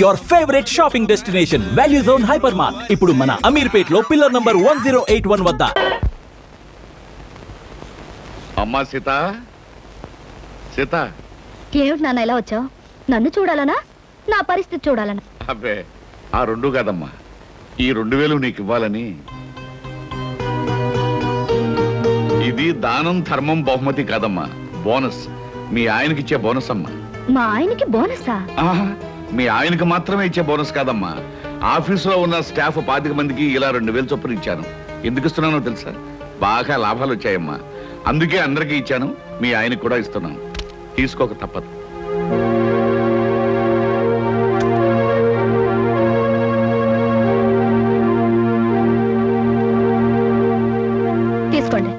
Your favorite shopping destination, Value Zone Hypermart. ఇప్పుడు మన అమీర్పేట్ లో పిల్లర్ నంబర్ 1081 వద్ద. అమ్మా సీత, సీత. ఏమిటి నాన్న ఇలా వచ్చావు? నన్ను చూడాలనా నా పరిస్థితి చూడాలనా? అబ్బే ఆ రెండు కాదమ్మా, ఈ 2000 నీకు ఇవ్వాలని. ఇది దానం ధర్మం బహుమతి కాదమ్మా, బోనస్. మీ ఆయనకి ఇచ్చే బోనస్ అమ్మా. మా ఆయనకి బోనసా? మీ ఆయనకి మాత్రమే ఇచ్చే బోనస్ కాదమ్మా, ఆఫీసులో ఉన్న స్టాఫ్ 25 మందికి ఇలా 2000 చొప్పున ఇచ్చాను. ఎందుకు ఇస్తున్నానో తెలుసా? బాగా లాభాలు వచ్చాయమ్మా, అందుకే అందరికీ ఇచ్చాను. మీ ఆయనకి కూడా ఇస్తున్నాను, తీసుకోక తప్పదు. తీసుకోండి.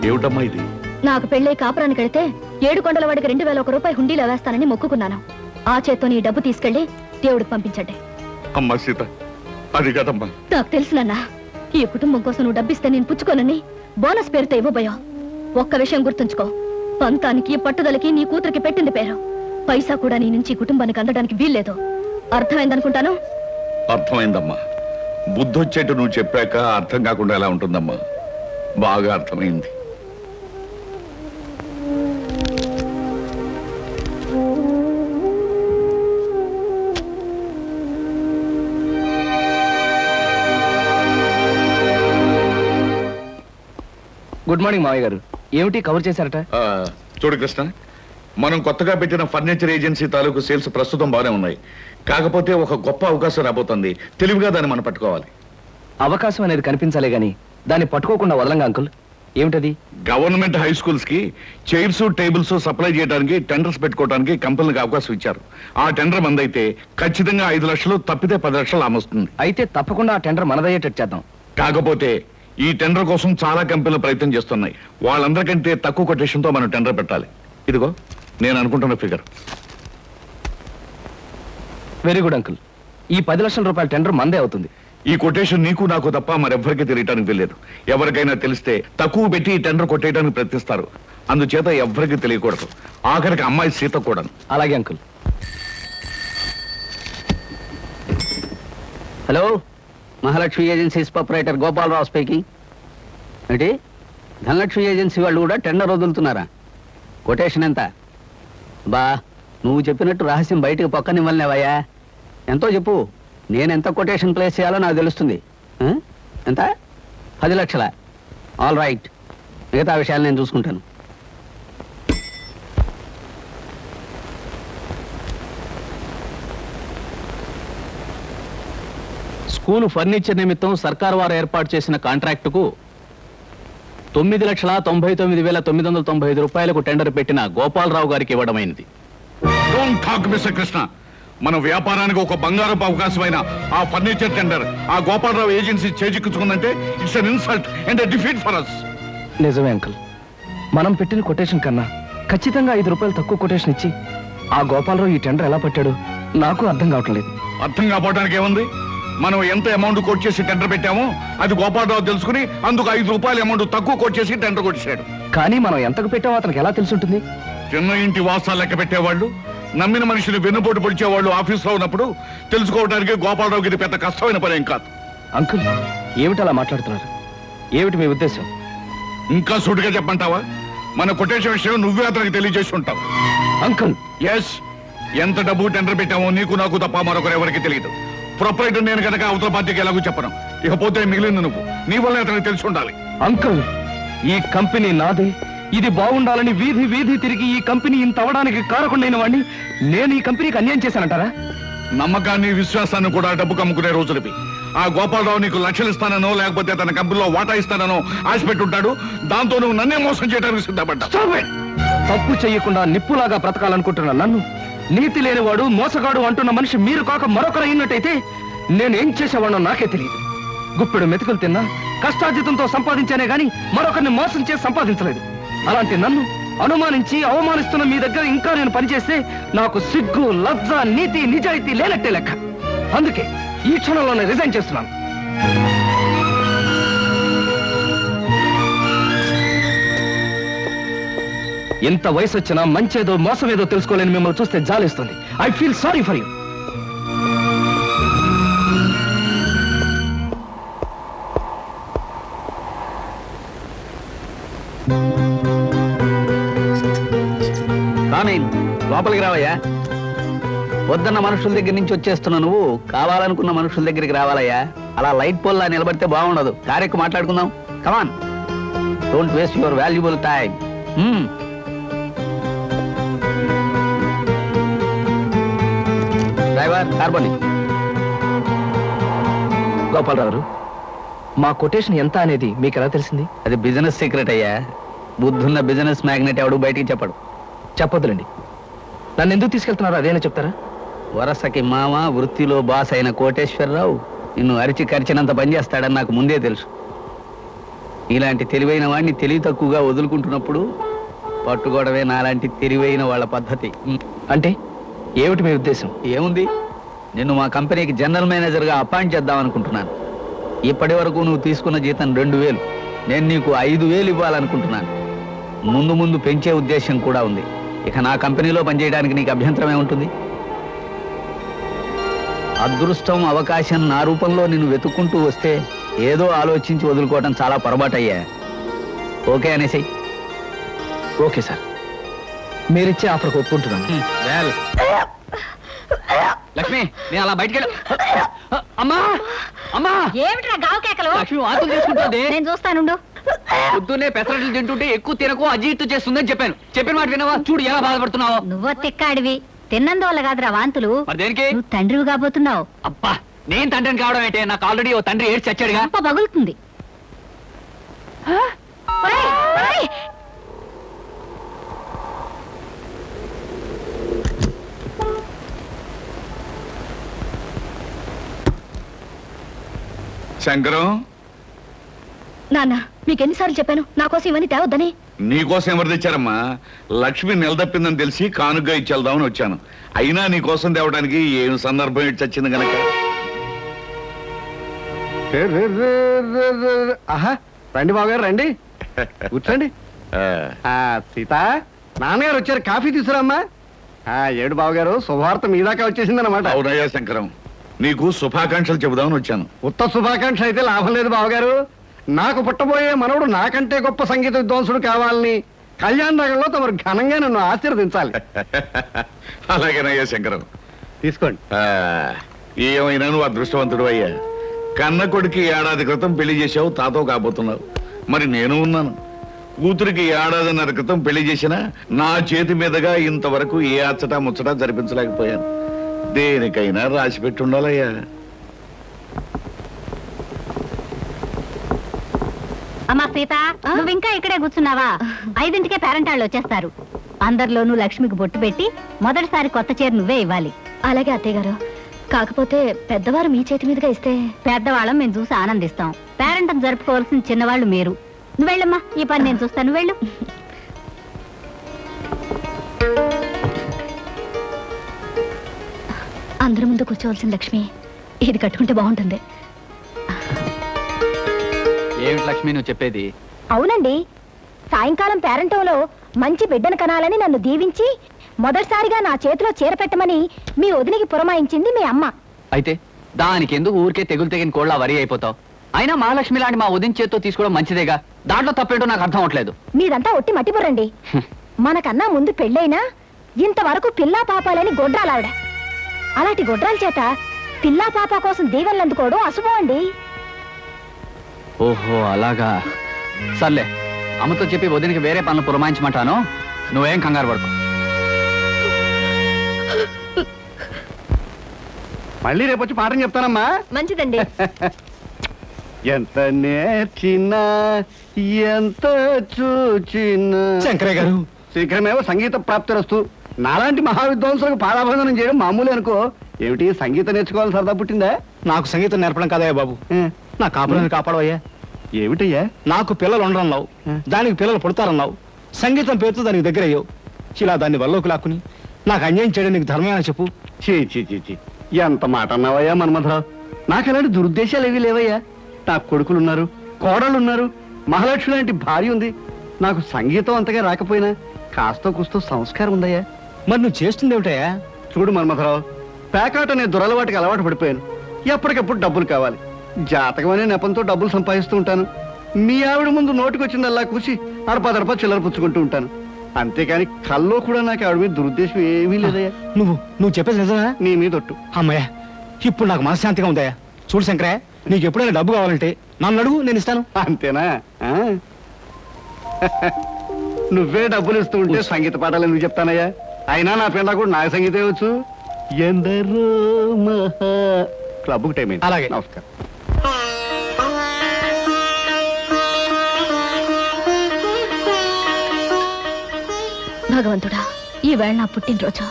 ఏమిటమ్మా ఇది? నాకు పెళ్ళై కాపురానికి వెళితే 7 కొండల వాడికి 2001 రూపాయి హుండీలో వేస్తానని మొక్కుకున్నాను. ఆ చేత్తో నీ డబ్బు తీసుకెళ్లి దేవుడికి పంపించండి. అమ్మా సీత, అది కాదమ్మా. నాకు తెలుసునన్నా, ఈ కుటుంబం కోసం నువ్వు డబ్బిస్తే నేను పుచ్చుకోనని బోనస్ పేరుతో ఇవ్వబోయా. ఒక్క విషయం గుర్తుంచుకో, పంతానికి పట్టుదలకి నీ కూతురికి పెట్టింది పేరు. పైసా కూడా నీ నుంచి కుటుంబానికి అందడానికి వీల్లేదు. అర్థమైందనుకుంటాను. అర్థమైందమ్మా. బుద్ధొచ్చేట్టు నువ్వు చెప్పాక అర్థం కాకుండా ఎలా ఉంటుందమ్మా? బాగా అర్థమైంది. గుడ్ మార్నింగ్ మావయ్య గారు. ఏమిటి కవర్ చేశారట? చూడు కృష్ణ, మనం కొత్తగా పెట్టిన ఫర్నిచర్ ఏజెన్సీ తాలూకు సేల్స్ ప్రస్తుతం బాగానే ఉన్నాయి. కాకపోతే ఒక గొప్ప అవకాశం రాబోతుంది. తెలివిగా దాన్ని మనం పట్టుకోవాలి. అవకాశం అనేది కనిపించాలే గాని దాన్ని పట్టుకోకుండా వదలంగా అంకుల్. ఏమిటది? గవర్నమెంట్ హై స్కూల్స్ కి చైర్స్ టేబుల్స్ సప్లై చేయడానికి టెండర్స్ పెట్టుకోవడానికి కంపెనీలకు అవకాశం ఇచ్చారు. ఆ టెండర్ మందైతే ఖచ్చితంగా 5 లక్షలు, తప్పితే 10 లక్షలు ఆమొస్తుంది. అయితే తప్పకుండా ఆ టెండర్ మనదయ్యేటట్టు చేద్దాం. కాకపోతే ఈ టెండర్ కోసం చాలా కంపెనీలు ప్రయత్నం చేస్తున్నాయి. వాళ్ళందరికంటే తక్కువ కొటేషన్ తో మనం టెండర్ పెట్టాలి. ఇదిగో నేను అనుకుంటున్న ఫిగర్. Very good uncle. ఈ 10 లక్షల రూపాయల టెండర్ మందే అవుతుంది. ఈ కొటేషన్ నీకు నాకు తప్ప మరెవ్వరికీ తెలియటానికి తెలియదు. ఎవరికైనా తెలిస్తే తక్కువ పెట్టి ఈ టెండర్ కొట్టేయడానికి ప్రయత్నిస్తారు. అందుచేత ఎవ్వరికీ తెలియకూడదు, ఆఖరికి అమ్మాయి సీత కూడా. అలాగే uncle. Hello, Mahalakshmi agencies proprietor Gopalarao speaking. ఏంటి, ధనలక్ష్మి ఏజెన్సీ వాళ్ళు కూడా టెండర్ వదులుతున్నారా? కొటేషన్ ఎంత? బా, నువ్వు చెప్పినట్టు రహస్యం బయటకు పక్కనివ్వలేవయ్యా. ఎంతో చెప్పు, నేను ఎంత కొటేషన్ ప్లేస్ చేయాలో నాకు తెలుస్తుంది. ఎంత? 10 లక్షల. ఆల్ రైట్, మిగతా విషయాలు నేను చూసుకుంటాను. స్కూలు ఫర్నిచర్ నిమిత్తం సర్కారు వారు ఏర్పాటు చేసిన కాంట్రాక్టుకు 9,99,995 రూపాయలకు టెండర్ పెట్టిన గోపాలరావు గారికి ఇవ్వడమైనది. కృష్ణ, మన వ్యాపారానికి ఒక బంగారపు అవకాశమైన ఆ ఫర్నిచర్ టెండర్ ఆ గోపాలరావు ఏజెన్సీ చేజిక్కుందంటే it's an insult and a defeat for us. నిజమే అంకుల్. మనం పెట్టిన కొటేషన్ కన్నా ఖచ్చితంగా 5 రూపాయలు తక్కువ కొటేషన్ ఇచ్చి ఆ గోపాలరావు ఈ టెండర్ ఎలా పట్టాడు నాకు అర్థం కావట్లేదు. అర్థం కావడానికి ఏముంది? మనం ఎంత అమౌంట్ కోట్ చేసి టెండర్ పెట్టామో అది గోపాలరావు తెలుసుకుని అందుకు 5 రూపాయల అమౌంట్ తక్కువ కోట్ చేసి టెండర్ కొట్టేశాడు. కానీ మనం ఎంతకు పెట్టామో అతనికి ఎలా తెలుసుంటుంది? చిన్న ఇంటి వాసాలు లెక్క పెట్టేవాళ్ళు, నమ్మిన మనుషులు వెన్నుపోటు పొడిచేవాళ్ళు ఆఫీస్లో ఉన్నప్పుడు తెలుసుకోవడానికి గోపాలరావుకి ఇది పెద్ద కష్టమైన పని ఏం కాదు. అంకుల్, ఏమిటి అలా మాట్లాడుతున్నారు? ఏమిటి మీ ఉద్దేశం? ఇంకా సూటిగా చెప్పంటావా? మన కొటేషన్ విషయం నువ్వే అతనికి తెలియజేసి ఉంటావు. అంకుల్, ఎస్, ఎంత డబ్బు టెండర్ పెట్టామో నీకు నాకు తప్ప మరొకరు ఎవరికి తెలియదు. ప్రొపరైటర్ నేను కనుక అవతల పార్టీకి ఎలాగో చెప్పను. ఇకపోతే మిగిలింది నువ్వు, నీ వల్ల అతనికి తెలిసి ఉండాలి. అంకుల్, ఈ కంపెనీ నాదే. ఇది బాగుండాలని వీధి వీధి తిరిగి ఈ కంపెనీ ఇంత అవడానికి కారకుండైన వాడిని నేను ఈ కంపెనీకి అన్యాయం చేశానంటారా? నమ్మకాన్ని విశ్వాసాన్ని కూడా డబ్బు కమ్ముకునే రోజులవి. ఆ గోపాలరావు నీకు లక్షలు ఇస్తానో లేకపోతే తన కంపెనీలో వాటా ఇస్తానో ఆశ పెట్టుంటాడు. దాంతో నువ్వు నన్నే మోసం చేయడానికి సిద్ధపడ్డా. తప్పు చెయ్యకుండా నిప్పులాగా బ్రతకాలనుకుంటున్న నన్ను నీతి లేనివాడు, మోసగాడు అంటున్న మనిషి మీరు కాక మరొకరు అయినట్టయితే నేనేం చేసేవాడో నాకే తెలియదు. గుప్పెడు మెతుకులు తిన్నా కష్టార్జితంతో సంపాదించానే గాని మరొకరిని మోసం చేసి సంపాదించలేదు. అలాంటి నన్ను అనుమానించి అవమానిస్తున్న మీ దగ్గర ఇంకా నేను పనిచేస్తే నాకు సిగ్గు, లజ్జ, నీతి, నిజాయితీ లేనట్టే లెక్క. అందుకే ఈ క్షణంలోనే రిజైన్ చేస్తున్నాను. ఎంత వయసు వచ్చినా మంచేదో మోసమేదో తెలుసుకోలేని మిమ్మల్ని చూస్తే జాలిస్తుంది. I feel sorry for you. రామేన్, లోపలికి రావయ్యా. వద్దన్న మనుషుల దగ్గర నుంచి వచ్చేస్తున్నా నువ్వు కావాలనుకున్న మనుషుల దగ్గరికి రావాలయ్యా. అలా లైట్ పోల్లా నిలబడితే బాగుండదు. కారెక్కు మాట్లాడుకుందాం. Come on, don't waste your valuable time. Driver, కార్బోని. గోపాలరావు గారు, మా కొటేషన్ ఎంత అనేది మీకు ఎలా తెలిసింది? అది బిజినెస్ సీక్రెట్ అయ్యా. బుద్ధున్న బిజినెస్ మ్యాగ్నెట్ ఎవడు బయటికి చెప్పడు. చెప్పొద్దులండి. నన్ను ఎందుకు తీసుకెళ్తున్నారో అదేనా చెప్తారా? వరసకి మామ, వృత్తిలో బాస్ అయిన కోటేశ్వరరావు నిన్ను అరిచి కరిచినంత పనిచేస్తాడని నాకు ముందే తెలుసు. ఇలాంటి తెలివైన వాడిని తెలివి తక్కువగా వదులుకుంటున్నప్పుడు పట్టుకోవడమే నాలాంటి తెలివైన వాళ్ళ పద్ధతి. అంటే ఏమిటి మీ ఉద్దేశం? ఏముంది, నిన్ను మా కంపెనీకి జనరల్ మేనేజర్గా అపాయింట్ చేద్దాం అనుకుంటున్నాను. ఇప్పటి వరకు నువ్వు తీసుకున్న జీతం 2000, నేను నీకు 5000 ఇవ్వాలనుకుంటున్నాను. ముందు ముందు పెంచే ఉద్దేశం కూడా ఉంది. ఇక నా కంపెనీలో పనిచేయడానికి నీకు అభ్యంతరం ఏముంటుంది? అదృష్టం, అవకాశం నా రూపంలో నిన్ను వెతుక్కుంటూ వస్తే ఏదో ఆలోచించి వదులుకోవటం చాలా పొరపాటయ్యా. ఓకే అనేసి. ఓకే సార్, మీరిచ్చే ఆఫర్కి ఒప్పుకుంటున్నాను. లక్ష్మి, నేను అలా బయటికి అమ్మా అమ్మా. ఏమిట్రా గావకేకలు? లక్ష్మి వాంతులు చేసుకుంటుంది. నేను చూస్తానుండు. పొద్దున్నే పెసరట్లు తింటుంటే ఎక్కువ తినకు, అజీర్తి చేస్తుందని చెప్పాను. చెప్పిన మాట వినవా? చూడు ఎలా బాధపడుతున్నావు. నువ్వో తిక్కాడివి, తిన్నందువల్ల కాదురా వాంతులు. మరి దేనికి? నువ్వు తండ్రివి కాబోతున్నావు. అబ్బా, నేను తండ్రిని కావడం ఏంటే? నాకు ఆల్రెడీ ఓ తండ్రి ఏడ్చి చచ్చాడుగా. గంప పగులుతుంది. ఒరేయ్, ఒరేయ్! శంకరం, నాన్న, మీకెన్నిసార్లు చెప్పాను నా కోసం ఇవన్నీ తేవద్దని? నీకోసం ఎవరు తెచ్చారమ్మా? లక్ష్మి నిలదప్పిందని తెలిసి కానుగ్గా ఇచ్చేద్దామని వచ్చాను. అయినా నీకోసం తేవడానికి ఏం సందర్భం ఇటు చచ్చింది గనక. ఆహా, రండి బావగారు, రండి, కూర్చోండి. సీత, నాన్నగారు వచ్చారు, కాఫీ తీసుకురామ్మా. ఏడు బావగారు, శుభవార్త మీ దాకా వచ్చేసిందన్నమాట. అవునయ్యా శంకరం, నీకు శుభాకాంక్షలు చెబుదామని వచ్చాను. ఉత్త శుభాకాంక్ష అయితే లాభం లేదు బావగారు. నాకు పుట్టబోయే మనవడు నాకంటే గొప్ప సంగీత విద్వాంసుడు కావాలని కళ్యాణ నగర్లో తమరు ఘనంగా నన్ను ఆశీర్వదించాలి. అలాగేనయ్యా శంకరం, తీసుకోండి. ఏమైనా నువ్వు అదృష్టవంతుడు అయ్యా. కన్న కొడుకి 1 ఏడాది క్రితం పెళ్లి చేసావు, తాతో కాబోతున్నావు. మరి నేను ఉన్నాను. కూతురికి 1.5 ఏడాది క్రితం పెళ్లి చేసినా నా చేతి మీదుగా ఇంతవరకు ఏ అచ్చటా ముచ్చటా జరిపించలేకపోయాను. దేనికైనా రాసి పెట్టి ఉండాలయ్యా. అమ్మా సీత, నువ్వు ఇంకా ఇక్కడే కూర్చున్నావా? 5ంటికే పేరెంట్ వాళ్ళు వచ్చేస్తారు. అందరిలోనూ లక్ష్మికి బొట్టు పెట్టి మొదటిసారి కొత్త చీర నువ్వే ఇవ్వాలి. అలాగే అత్తయ్య గారు. కాకపోతే పెద్దవారు మీ చేతి మీదుగా ఇస్తే? పెద్దవాళ్ళం మేము చూసి ఆనందిస్తాం. పేరెంట్ జరుపుకోవాల్సిన చిన్నవాళ్ళు మీరు. నువ్వు వెళ్ళమ్మా, ఈ పని నేను చూస్తాను. నువ్వు వెళ్ళు. అందరి ముందు కూర్చోవలసిన లక్ష్మి ఇది కట్టుకుంటే బాగుంటుంది. ఏమిటి లక్ష్మి నువ్వు చెప్పేది? అవునండి, సాయంకాలం పేరంటంలో మంచి బిడ్డను కనాలని నన్ను దీవించి మొదటిసారిగా నా చేతిలో చీర పెట్టమని మీ వదినికి పురమాయించింది మీ అమ్మ. అయితే దానికి ఎందుకు ఊరికే తెగులు తెగిన కోళ్ళ వరి అయిపోతావు? అయినా మహాలక్ష్మి లాంటి మా ఉదయం చేత్తో తీసుకోవడం మంచిదేగా. దాంట్లో తప్పేంటో నాకు అర్థం అవట్లేదు. మీదంతా ఒట్టి మట్టిపురండి. మనకన్నా ముందు పెళ్ళైనా ఇంతవరకు పిల్లా పాపాలని గొడ్రాలావిడ. అలాంటి గొడ్రాల చేత పిల్లా పాప కోసం దీవెనలు అందుకోవడం అశుభం అండి. ఓహో అలాగా. సర్లే, అమ్మతో చెప్పి వదినికి వేరే పనులు పురమాయించమంటాను. నువ్వేం కంగారు పడుకో. మళ్ళీ రేపు వచ్చి పాఠం చెప్తానమ్మా. మంచిదండి. ఎంత నేర్చినా ఎంత చూచినా. శంకరయ్య గారు, శీఘ్రమేవో సంగీత ప్రాప్తిరస్తు. నాలాంటి మహావిద్వాంసులకు పాదాభందనం చేయడం మామూలు అనుకో. ఏమిటి, సంగీతం నేర్చుకోవాలని సరదా పుట్టిందా? నాకు సంగీతం నేర్పడం కదయ్యా బాబు, నా కాపురాన్ని కాపాడవయ్యా. ఏమిటయ్యా? నాకు పిల్లలు ఉండరన్నావు, దానికి పిల్లలు పుడతారన్నావు. సంగీతం పేరుతో దానికి దగ్గర అయ్యావు. ఇలా దాన్ని వల్లోకి లాక్కుని నాకు అన్యాయం చేయడం నీకు ధర్మమేనా చెప్పు? చీ చీ చీ చీ, ఎంత మాట అన్నావయ్యా మన్మథరావు. నాకు అలాంటి దురుద్దేశాలు ఏవీ లేవయ్యా. నాకు కొడుకులున్నారు, కోడళ్ళున్నారు, మహాలక్ష్మి లాంటి భార్య ఉంది. నాకు సంగీతం అంతగా రాకపోయినా కాస్తో కూస్తో సంస్కారం ఉందయ్యా. మరి నువ్వు చేస్తుంది ఏమిటయ్యా? చూడు మన్మథరావు, పేకాట అనే దురలవాటికి అలవాటు పడిపోయాను. ఎప్పటికప్పుడు డబ్బులు కావాలి. జాతకం అనే నెపంతో డబ్బులు సంపాదిస్తూ ఉంటాను. మీ ఆవిడ ముందు నోటికొచ్చిందల్లా కూసి అడపదడప చిల్లర పుచ్చుకుంటూ ఉంటాను. అంతేకాని కల్లో కూడా నాకు ఆవిడ మీద దురుద్దేశం ఏమీ లేదయ్యా. నువ్వు చెప్పేది నిజమా? నీ మీద ఒట్టు. అమ్మయ్యా, ఇప్పుడు నాకు మనశ్శాంతిగా ఉందయ్యా. చూడు శంకరయ్య, నీకు ఎప్పుడైనా డబ్బు కావాలంటే నన్ను అడుగు, నేను ఇస్తాను. అంతేనా? ఆ? నువ్వే డబ్బులు ఇస్తూ ఉంటే సంగీత పాఠాలు ఎందుకు చెప్తానయ్యా? అయినా నా పిల్ల కూడా నాకు సంగీతం వచ్చు. ఎందరో మహా క్లబ్కు టైం అయింది. అలాగే. నమస్కారం. భగవంతుడా, ఈవేళ నా పుట్టినరోజు.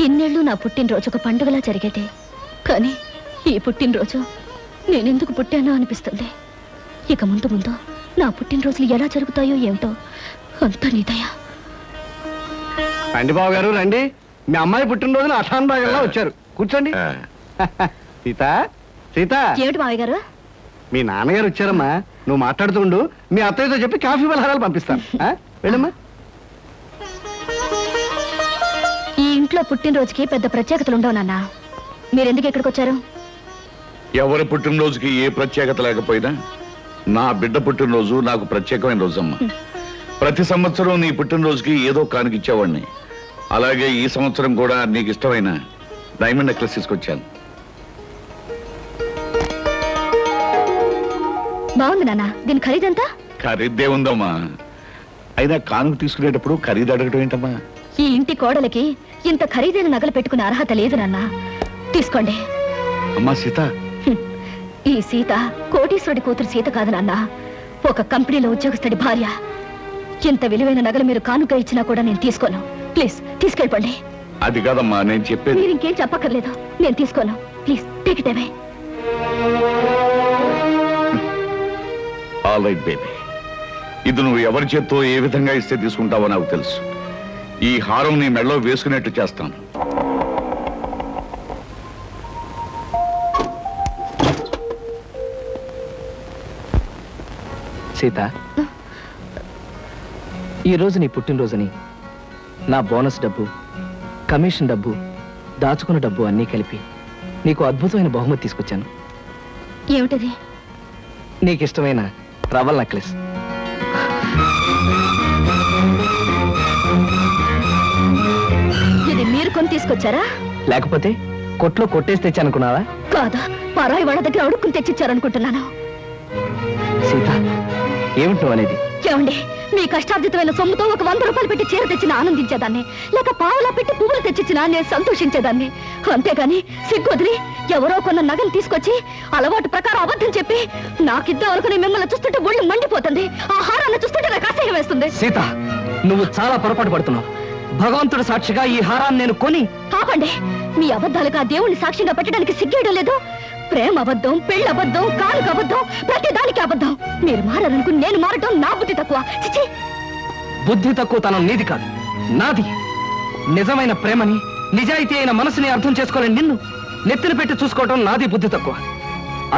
ఇన్నేళ్ళు నా పుట్టినరోజు ఒక పండుగలా జరిగేది. కానీ ఈ పుట్టినరోజు నేనెందుకు పుట్టానో అనిపిస్తుంది. ఇక ముందు ముందు నా పుట్టినరోజులు ఎలా జరుగుతాయో ఏమిటో, అంతా నీదయా. రండి బాబు గారు, రండి. మీ అమ్మాయి పుట్టినరోజున అఠాన్ భాగంగా వచ్చారు. కూర్చోండి. సీత, సీత, ఏమిటి మావయ్య గారు? మీ నాన్నగారు వచ్చారమ్మా. నువ్వు మాట్లాడుతూ ఉండు. మీ అత్తయ్యతో చెప్పి కాఫీ పలహారాలు పంపిస్తాను. ఆ? వెళ్ళమ్మా. ఈ ఇంట్లో పుట్టినరోజుకి పెద్ద ప్రత్యేకతలు ఉండవు నాన్న. మీరెందుకు ఇక్కడికి వచ్చారు? ఎవరి పుట్టినరోజుకి ఏ ప్రత్యేకత లేకపోయినా నా బిడ్డ పుట్టినరోజు నాకు ప్రత్యేకమైన రోజమ్మా. ప్రతి సంవత్సరం నీ పుట్టినరోజుకి ఏదో కానుకిచ్చేవాడిని. అలాగే ఈ సంవత్సరం కూడా నీకు ఇష్టమైన డైమండ్ నెక్లెస్ తీసుకొచ్చాను. బాగుంది నాన్న. దీని ఖరీదంతా? ఖరీదే ఉందమ్మా. అయినా కానుక తీసుకునేటప్పుడు ఖరీదు అడగటం ఏంటమ్మా? ఈ ఇంటి కోడలికి ఇంత ఖరీదైన నగలు పెట్టుకునే అర్హత లేదు నాన్న. తీసుకోండి. అమ్మా సీత, ఈ సీత కోటీశ్వరుడి కూతురు సీత కాదు నాన్న. ఒక కంపెనీలో ఉద్యోగస్తుడి భార్య. ఇంత విలువైన నగలు మీరు కానుక ఇచ్చినా కూడా నేను తీసుకోను. ప్లీజ్ తీసుకెళ్ళిపోండి. అది కాదమ్మా నేను చెప్పేది. మీరు ఇంకేం చెప్పక్కర్లేదు. నేను తీసుకోను. Please take it away. All right baby. ఇది నువ్వు ఎవరి చేత్తో ఏ విధంగా ఇస్తే తీసుకుంటావో నాకు తెలుసు. ఈ హారం నీ మెడలో వేసుకునేట్టు చేస్తాను. సీత, ఈరోజు నీ పుట్టినరోజుని నా బోనస్ డబ్బు, కమిషన్ డబ్బు, దాచుకున్న డబ్బు అన్నీ కలిపి నీకు అద్భుతమైన బహుమతి తీసుకొచ్చాను. ఏమిటది? నీకు ఇష్టమైన రవల్ నెక్లెస్. ఇది మీరు కొని తీసుకొచ్చారా? లేకపోతే కొట్లో కొట్టేసి తెచ్చానుకున్నావా? కాదా, పరాయి వాళ్ళ దగ్గర అడుక్కుని తెచ్చిచ్చారనుకుంటున్నాను. సీత, ఏమిటి నువ్వు అనేది? ఏమండి, మీ కష్టార్జితమైన సొమ్ముతో ఒక 100 రూపాయలు పెట్టి చీర తెచ్చిన ఆనందించేదాన్ని, లేక పావులా పెట్టి పువ్వులు తెచ్చిచ్చినా నేను సంతోషించేదాన్ని. అంతేగాని సిగ్గు వదిలి ఎవరో కొన్న నగలు తీసుకొచ్చి అలవాటు ప్రకారం అబద్ధం చెప్పి నాకిద్దాం అనుకుని మిమ్మల్ని చూస్తుంటే ఒళ్ళు మండిపోతుంది. ఆ హారాన్ని చూస్తుంటే నాకు అసహ్యం వేస్తుంది. సీత, నువ్వు చాలా పొరపాటు పడుతున్నావు. భగవంతుడు సాక్షిగా ఈ హారాన్ని నేను కొని... ఆపండి. మీ అబద్ధాలకు ఆ దేవుణ్ణి సాక్షిగా పెట్టడానికి సిగ్గేయడం లేదు. ప్రేమ అబద్ధం, పెళ్లి అబద్ధం, కానుక అబద్ధం, ప్రతి దానికి అబద్ధం. మీరు మారాలనుకుని నేను మారటం నా బుద్ధి తక్కువ. చిచి! బుద్ధి తక్కువ తనం నీది కాదు, నాది. నిజమైన ప్రేమని, నిజాయితీ అయిన మనసుని అర్థం చేసుకోలేని నిన్ను నెత్తిన పెట్టి చూసుకోవటం నాది బుద్ధి తక్కువ.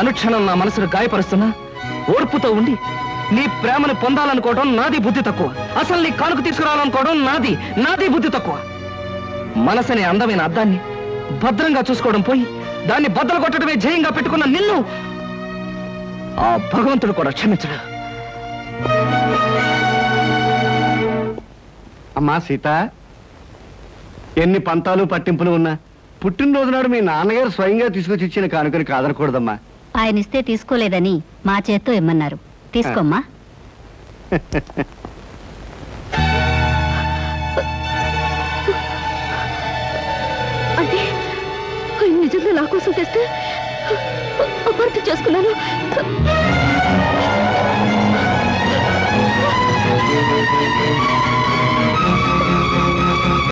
అనుక్షణం నా మనసును గాయపరుస్తున్నా ఓర్పుతో ఉండి నీ ప్రేమను పొందాలనుకోవడం నాది బుద్ధి తక్కువ. అసలు నీ కానుక తీసుకురావాలనుకోవడం నాది బుద్ధి తక్కువ. మనసనే అందమైన అద్దాన్ని భద్రంగా చూసుకోవడం పోయి దాన్ని బద్దలు కొట్టడమే జయంగా పెట్టుకున్న నిన్ను ఆ భగవంతుడు కూడా క్షమించడు. అమ్మా సీత, ఎన్ని పంతాలు పట్టింపులు ఉన్నా పుట్టినరోజు నాడు మీ నాన్నగారు స్వయంగా తీసుకొచ్చి ఇచ్చిన కానుకని కాదనకూడదమ్మా. ఆయన ఇస్తే తీసుకోలేదని మా చేత్తో ఇమ్మన్నారు. తీసుకోమ్మా. అంటే నిజంగా నా కోసం తెస్తే అపార్థం చేసుకున్నాను.